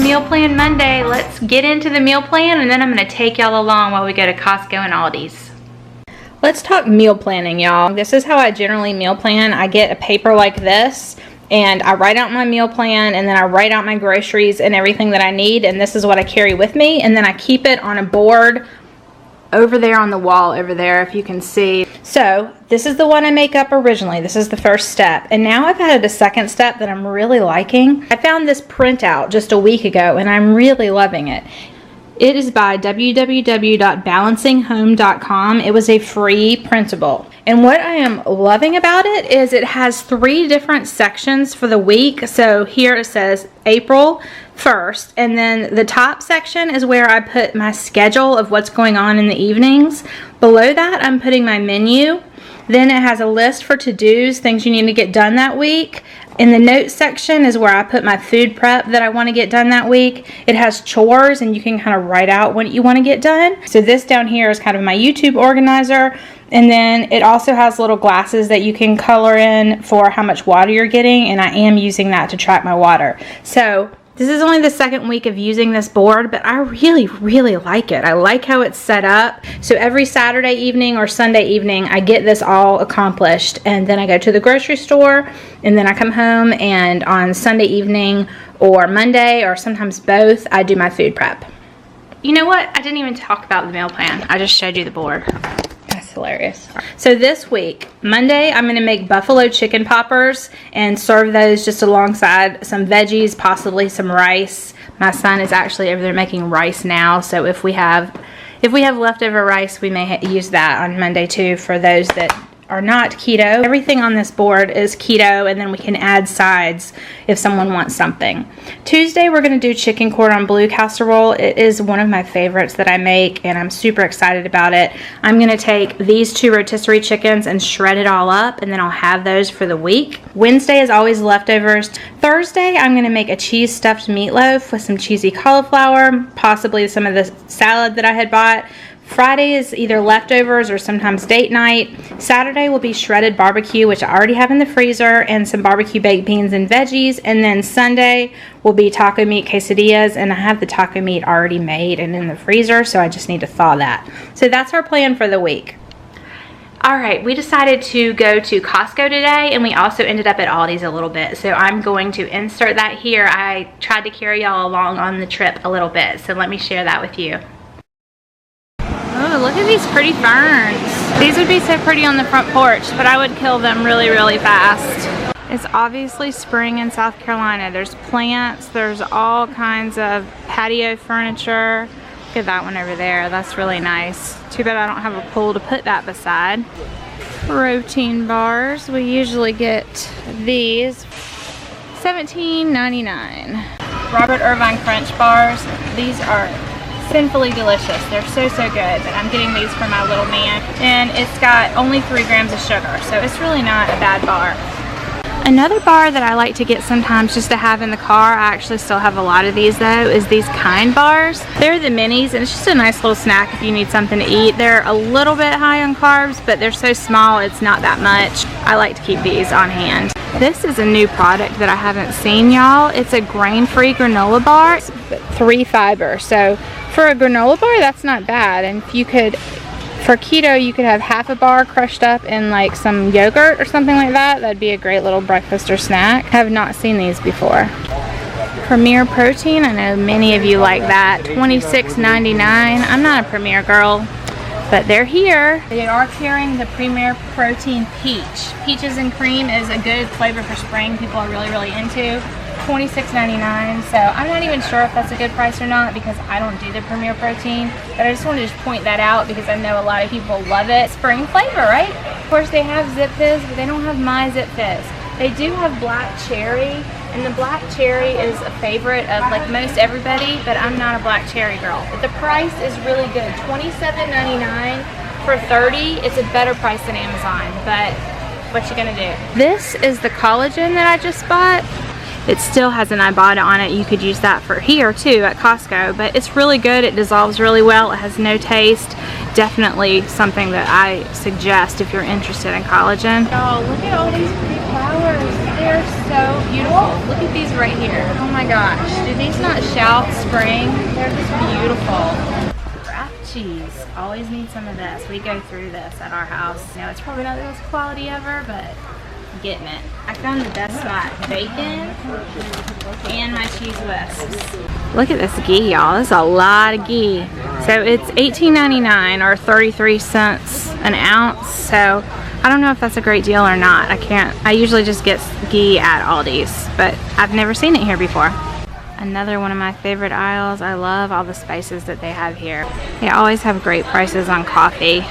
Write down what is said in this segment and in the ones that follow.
Meal Plan Monday. Let's get into the meal plan, and then I'm going to take y'all along while we go to Costco and Aldi's. Let's talk meal planning, y'all. This is how I generally meal plan. I get a paper like this, and I write out my meal plan, and then I write out my groceries and everything that I need, and this is what I carry with me, and then I keep it on a board over there on the wall over there, if you can see. So this is the one I make up originally. This is the first step, and now I've added a second step that I'm really liking. I found this printout just a week ago, and I'm really loving it. It is by www.balancinghome.com. It was a free printable. And what I am loving about it is it has 3 different sections for the week. So here it says April 1st, and then the top section is where I put my schedule of what's going on in the evenings. Below that, I'm putting my menu. Then it has a list for to-dos, things you need to get done that week. In the notes section is where I put my food prep that I want to get done that week. It has chores, and you can kind of write out what you want to get done. So this down here is kind of my YouTube organizer. And then it also has little glasses that you can color in for how much water you're getting, and I am using that to track my water. So this is only the second week of using this board, but I really, really like it. I like how it's set up. So every Saturday evening or Sunday evening, I get this all accomplished, and then I go to the grocery store, and then I come home, and on Sunday evening or Monday, or sometimes both, I do my food prep. You know what? I didn't even talk about the meal plan. I just showed you the board. That's hilarious. So this week, Monday, I'm going to make buffalo chicken poppers and serve those just alongside some veggies, possibly some rice. My son is actually over there making rice now, so if we have leftover rice, we may use that on Monday too for those that are not keto. Everything on this board is keto, and then we can add sides if someone wants something. Tuesday, we're going to do chicken cordon bleu casserole. It is one of my favorites that I make, and I'm super excited about it. I'm going to take these 2 rotisserie chickens and shred it all up, and then I'll have those for the week. Wednesday is always leftovers. Thursday, I'm going to make a cheese stuffed meatloaf with some cheesy cauliflower, possibly some of the salad that I had bought. Friday is either leftovers or sometimes date night. Saturday will be shredded barbecue, which I already have in the freezer, and some barbecue baked beans and veggies. And then Sunday will be taco meat quesadillas, and I have the taco meat already made and in the freezer, so I just need to thaw that. So that's our plan for the week. Alright, we decided to go to Costco today, and we also ended up at Aldi's a little bit. So I'm going to insert that here. I tried to carry y'all along on the trip a little bit, so let me share that with you. Oh, look at these pretty ferns. These would be so pretty on the front porch, but I would kill them really, really fast. It's obviously spring in South Carolina. There's plants, there's all kinds of patio furniture. Look at that one over there. That's really nice. Too bad I don't have a pool to put that beside. Protein bars. We usually get these. $17.99. Robert Irvine Crunch bars. These are sinfully delicious. They're so good, but I'm getting these for my little man, and it's got only 3 grams of sugar, so it's really not a bad bar. Another bar that I like to get sometimes just to have in the car, I actually still have a lot of these though, is these Kind bars. They're the minis, and it's just a nice little snack if you need something to eat. They're a little bit high on carbs, but they're so small it's not that much. I like to keep these on hand. This is a new product that I haven't seen, y'all. It's a grain-free granola bar, 3 fiber. So for a granola bar, that's not bad. And if you could, for keto, you could have half a bar crushed up in like some yogurt or something like that. That'd be a great little breakfast or snack. I have not seen these before. Premier Protein, I know many of you like that. $26.99. I'm not a Premier girl, but they're here. They are carrying the Premier Protein Peach. Peaches and cream is a good flavor for spring. People are really, really into. $26.99. So I'm not even sure if that's a good price or not, because I don't do the Premier Protein, but I just wanted to point that out because I know a lot of people love it. Spring flavor, right? Of course they have Zip Fizz, but they don't have my Zip Fizz. They do have Black Cherry, and the Black Cherry is a favorite of like most everybody, but I'm not a Black Cherry girl. But the price is really good. $27.99 for 30. It's a better price than Amazon, but what you gonna do? This is the collagen that I just bought. It still has an Ibotta on it. You could use that for here too at Costco, but it's really good. It dissolves really well. It has no taste. Definitely something that I suggest if you're interested in collagen. Oh, look at all these pretty flowers. They're so beautiful. Look at these right here. Oh my gosh. Do these not shout spring? They're just beautiful. Kraft cheese. Always need some of this. We go through this at our house. You know, it's probably not the most quality ever, but I'm getting it. I found the best spot. Bacon and my cheese whisks. Look at this ghee, y'all. This is a lot of ghee. So it's $18.99 or 33 cents an ounce. So I don't know if that's a great deal or not. I usually just get ghee at Aldi's, but I've never seen it here before. Another one of my favorite aisles. I love all the spices that they have here. They always have great prices on coffee.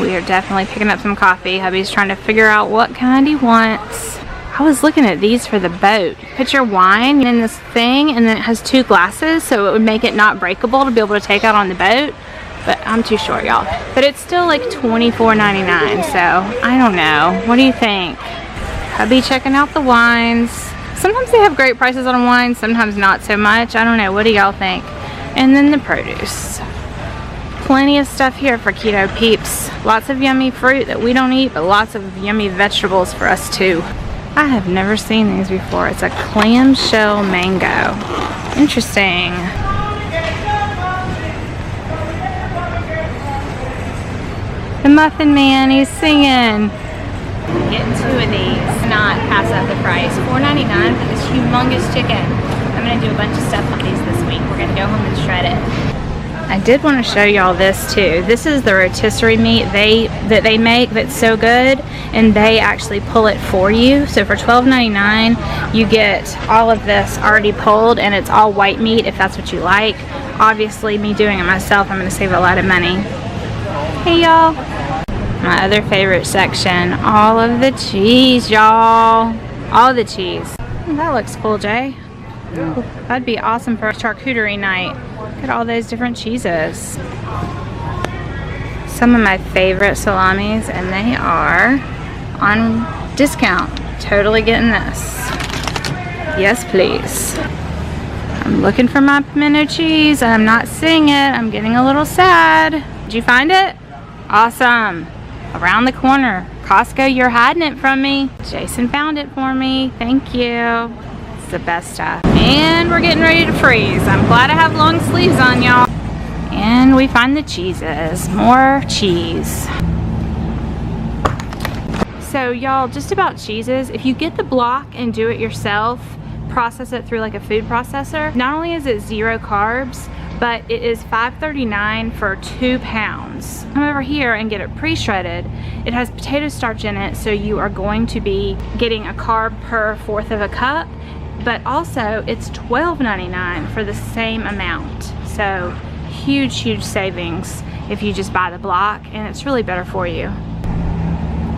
We are definitely picking up some coffee. Hubby's trying to figure out what kind he wants. I was looking at these for the boat. Put your wine in this thing, and then it has 2 glasses, so it would make it not breakable to be able to take out on the boat. But I'm too short, y'all. But it's still like $24.99, so I don't know. What do you think? Hubby checking out the wines. Sometimes they have great prices on wine, sometimes not so much. I don't know. What do y'all think? And then the produce. Plenty of stuff here for keto peeps. Lots of yummy fruit that we don't eat, but lots of yummy vegetables for us too. I have never seen these before. It's a clamshell mango. Interesting. The Muffin Man, he's singing. Getting 2 of these. Not pass up the price. $4.99 for this humongous chicken. I'm gonna do a bunch of stuff on these this week. We're gonna go home and shred it. I did want to show y'all this too. This is the rotisserie meat that they make that's so good, and they actually pull it for you. So for $12.99 you get all of this already pulled, and it's all white meat if that's what you like. Obviously, me doing it myself, I'm going to save a lot of money. Hey y'all, my other favorite section, all of the cheese, y'all. All the cheese. That looks cool, Jay. That'd be awesome for a charcuterie night. Look at all those different cheeses. Some of my favorite salamis, and they are on discount. Totally getting this. Yes, please. I'm looking for my pimento cheese, and I'm not seeing it. I'm getting a little sad. Did you find it? Awesome. Around the corner. Costco, you're hiding it from me. Jason found it for me. Thank you. It's the best stuff. And we're getting ready to freeze. I'm glad I have long sleeves on, y'all. And we find the cheeses. More cheese. So y'all, just about cheeses, if you get the block and do it yourself, process it through like a food processor, not only is it 0 carbs, but it is $5.39 for 2 pounds. Come over here and get it pre-shredded. It has potato starch in it, so you are going to be getting a carb per 1/4 of a cup, but also it's $12.99 for the same amount. So huge savings if you just buy the block, and it's really better for you.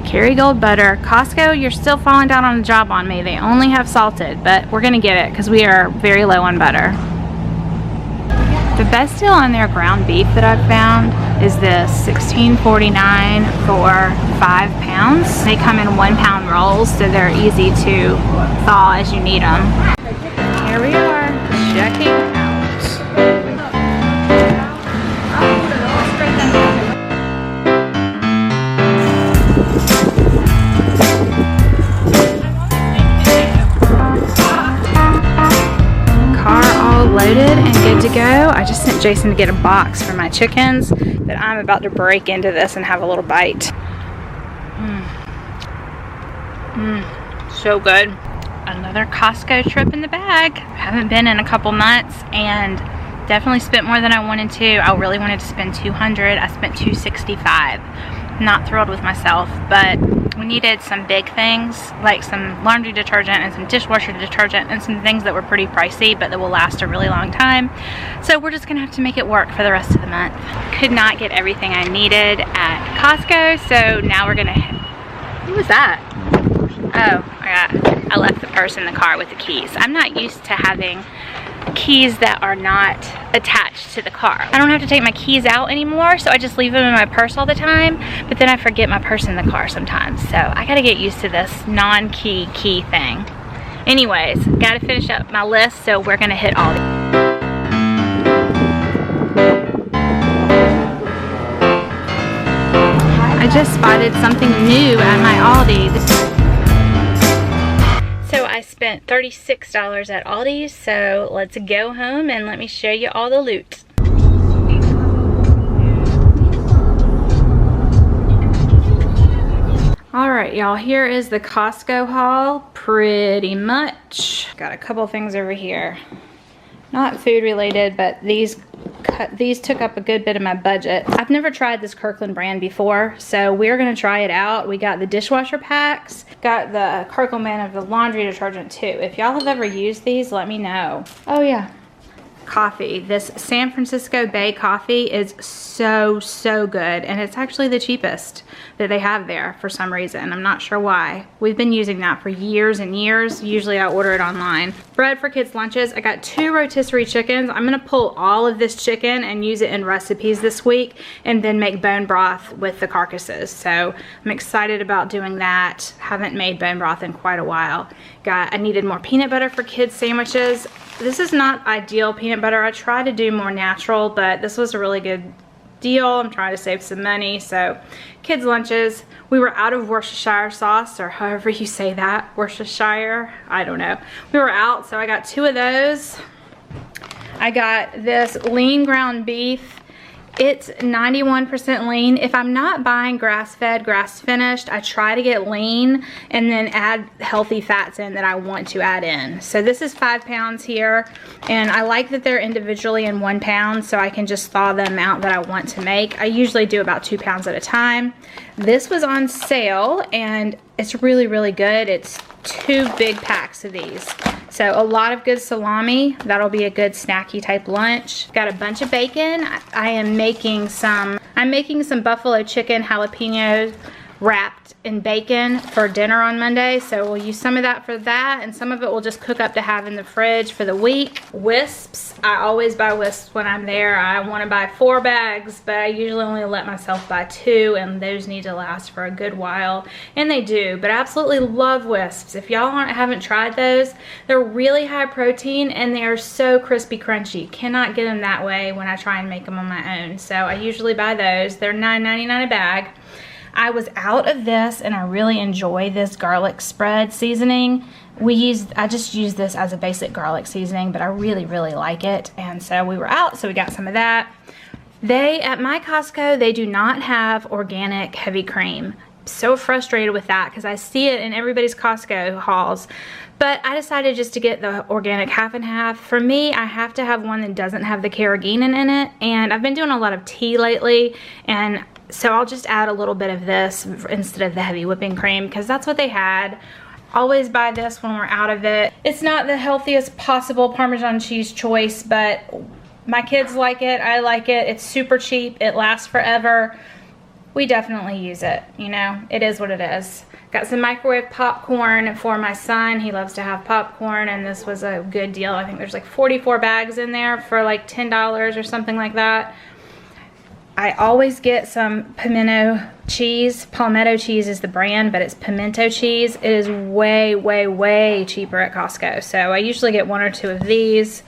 Kerrygold butter. Costco, you're still falling down on the job on me. They only have salted, but we're gonna get it because we are very low on butter. The best deal on their ground beef that I've found is this $16.49 for 5 pounds. They come in 1 pound rolls, so they're easy to thaw as you need them. Here we are, checking out. Loaded and good to go. I just sent Jason to get a box for my chickens, but I'm about to break into this and have a little bite. So good. Another Costco trip in the bag. Haven't been in a couple months and definitely spent more than I wanted to. I really wanted to spend $200. I spent $265. Not thrilled with myself, but we needed some big things like some laundry detergent and some dishwasher detergent and some things that were pretty pricey but that will last a really long time. So we're just gonna have to make it work for the rest of the month. Could not get everything I needed at Costco, so now we're gonna Who was that? Oh, I left the purse in the car with the keys. I'm not used to having keys that are not attached to the car. I don't have to take my keys out anymore, so I just leave them in my purse all the time, but then I forget my purse in the car sometimes, so I gotta get used to this non-key thing. Anyways, gotta finish up my list, so we're gonna hit Aldi. I just spotted something new at my Aldi. So I spent $36 at Aldi, so let's go home and let me show you all the loot. Alright y'all, here is the Costco haul, pretty much. Got a couple things over here. Not food related, but these took up a good bit of my budget. I've never tried this Kirkland brand before, so we're gonna try it out. We got the dishwasher packs, got the Kirkland brand of the laundry detergent too. If y'all have ever used these, let me know. Oh yeah. Coffee. This San Francisco Bay coffee is so good, and it's actually the cheapest that they have there for some reason. I'm not sure why. We've been using that for years and years. Usually I order it online. Bread for kids' lunches. I got 2 rotisserie chickens. I'm gonna pull all of this chicken and use it in recipes this week, and then make bone broth with the carcasses. So I'm excited about doing that. Haven't made bone broth in quite a while. I needed more peanut butter for kids' sandwiches. This is not ideal peanut butter. I try to do more natural, but this was a really good deal. I'm trying to save some money. So kids' lunches. We were out of Worcestershire sauce, or however you say that. Worcestershire, I don't know. We were out, so I got 2 of those. I got this lean ground beef. It's 91% lean. If I'm not buying grass-fed, grass-finished, I try to get lean and then add healthy fats in that I want to add in. So this is 5 pounds here, and I like that they're individually in 1 pound, so I can just thaw the amount that I want to make. I usually do about 2 pounds at a time. This was on sale, and it's really good. It's 2 big packs of these. So a lot of good salami. That'll be a good snacky type lunch. Got a bunch of bacon. I'm making some buffalo chicken jalapeno wrapped in bacon for dinner on Monday. So we'll use some of that for that, and some of it we'll just cook up to have in the fridge for the week. Wisps. I always buy wisps when I'm there. I want to buy 4 bags, but I usually only let myself buy 2, and those need to last for a good while, and they do. But I absolutely love wisps. If y'all haven't tried those, they're really high protein and they are so crispy crunchy. Cannot get them that way when I try and make them on my own. So I usually buy those. They're $9.99 a bag. I was out of this, and I really enjoy this garlic spread seasoning. I just use this as a basic garlic seasoning, but I really like it. And so we were out, so we got some of that. At my Costco, they do not have organic heavy cream. So frustrated with that because I see it in everybody's Costco hauls. But I decided just to get the organic half and half. For me, I have to have one that doesn't have the carrageenan in it. And I've been doing a lot of tea lately, and so I'll just add a little bit of this instead of the heavy whipping cream because that's what they had. Always buy this when we're out of it. It's not the healthiest possible Parmesan cheese choice, but my kids like it. I like it. It's super cheap. It lasts forever. We definitely use it. You know, it is what it is. Got some microwave popcorn for my son. He loves to have popcorn, and this was a good deal. I think there's like 44 bags in there for like $10 or something like that. I always get some pimento cheese. Palmetto cheese is the brand, but it's pimento cheese. It is way cheaper at Costco. So I usually get 1 or 2 of these.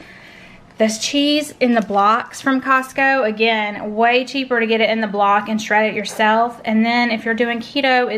This cheese in the blocks from Costco, again, way cheaper to get it in the block and shred it yourself. And then if you're doing keto,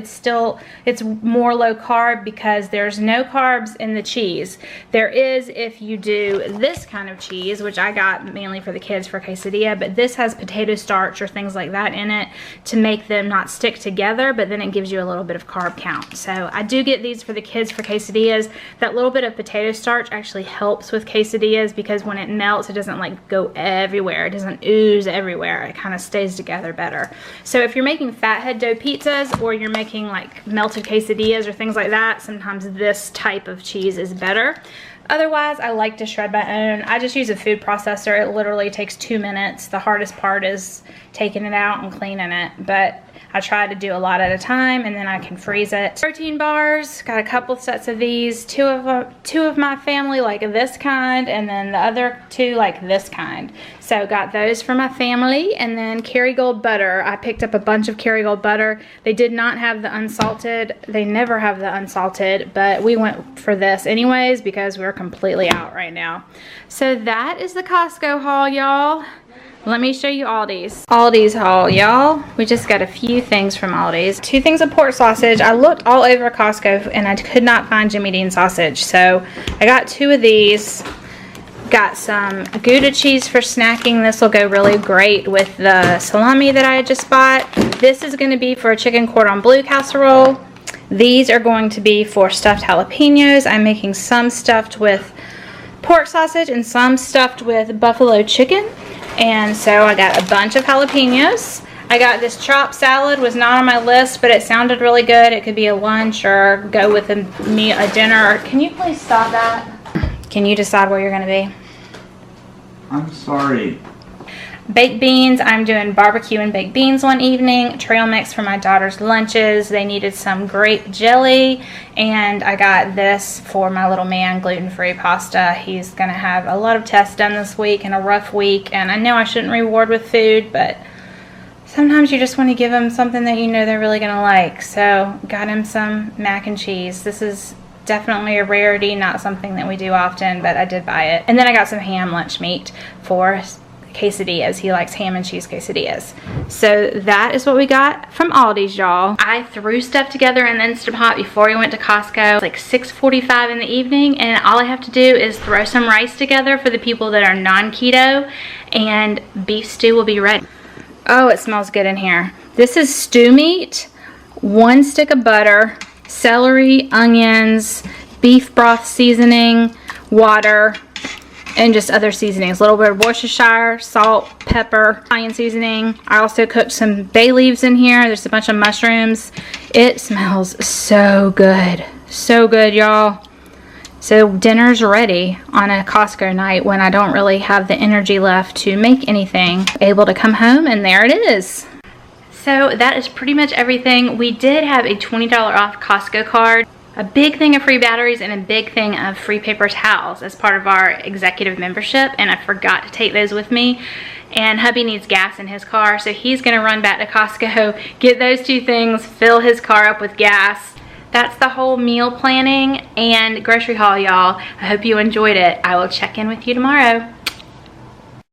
it's more low carb because there's no carbs in the cheese. There is if you do this kind of cheese, which I got mainly for the kids for quesadilla, but this has potato starch or things like that in it to make them not stick together, but then it gives you a little bit of carb count. So I do get these for the kids for quesadillas. That little bit of potato starch actually helps with quesadillas because when it melts, it doesn't like go everywhere. It doesn't ooze everywhere. It kind of stays together better. So if you're making fathead dough pizzas or you're making like melted quesadillas or things like that, sometimes this type of cheese is better. Otherwise, I like to shred my own. I just use a food processor. It literally takes 2 minutes. The hardest part is taking it out and cleaning it, but I try to do a lot at a time, and then I can freeze it. Protein bars, got a couple sets of these. Two of my family like this kind, and then the other 2 like this kind. So got those for my family. And then Kerrygold butter. I picked up a bunch of Kerrygold butter. They did not have the unsalted. They never have the unsalted, but we went for this anyways because we're completely out right now. So that is the Costco haul, y'all. Let me show you Aldi's. Aldi's haul, y'all. We just got a few things from Aldi's. 2 things of pork sausage. I looked all over Costco and I could not find Jimmy Dean sausage. So I got 2 of these. Got some Gouda cheese for snacking. This will go really great with the salami that I had just bought. This is going to be for a chicken cordon bleu casserole. These are going to be for stuffed jalapenos. I'm making some stuffed with pork sausage and some stuffed with buffalo chicken. And so I got a bunch of jalapenos. I got this chopped salad, was not on my list, but it sounded really good. It could be a lunch or go with a dinner. Can you please stop that? Can you decide where you're going to be? I'm sorry. Baked beans. I'm doing barbecue and baked beans one evening. Trail mix for my daughter's lunches. They needed some grape jelly. And I got this for my little man, gluten-free pasta. He's going to have a lot of tests done this week and a rough week. And I know I shouldn't reward with food, but sometimes you just want to give them something that you know they're really going to like. So got him some mac and cheese. This is definitely a rarity, not something that we do often, but I did buy it. And then I got some ham lunch meat for quesadillas. He likes ham and cheese quesadillas. So that is what we got from Aldi's, y'all. I threw stuff together in the Instant Pot before we went to Costco. It's like 6:45 in the evening, and all I have to do is throw some rice together for the people that are non-keto, and beef stew will be ready. Oh, it smells good in here. This is stew meat, 1 stick of butter, celery, onions, beef broth seasoning, water, and just other seasonings. A little bit of Worcestershire, salt, pepper, Italian seasoning. I also cooked some bay leaves in here. There's a bunch of mushrooms. It smells so good. So good, y'all. So dinner's ready on a Costco night when I don't really have the energy left to make anything. Able to come home and there it is. So that is pretty much everything. We did have a $20 off Costco card, a big thing of free batteries, and a big thing of free paper towels as part of our executive membership, and I forgot to take those with me. And hubby needs gas in his car, so he's gonna run back to Costco, get those 2 things, fill his car up with gas. That's the whole meal planning and grocery haul, y'all. I hope you enjoyed it. I will check in with you tomorrow.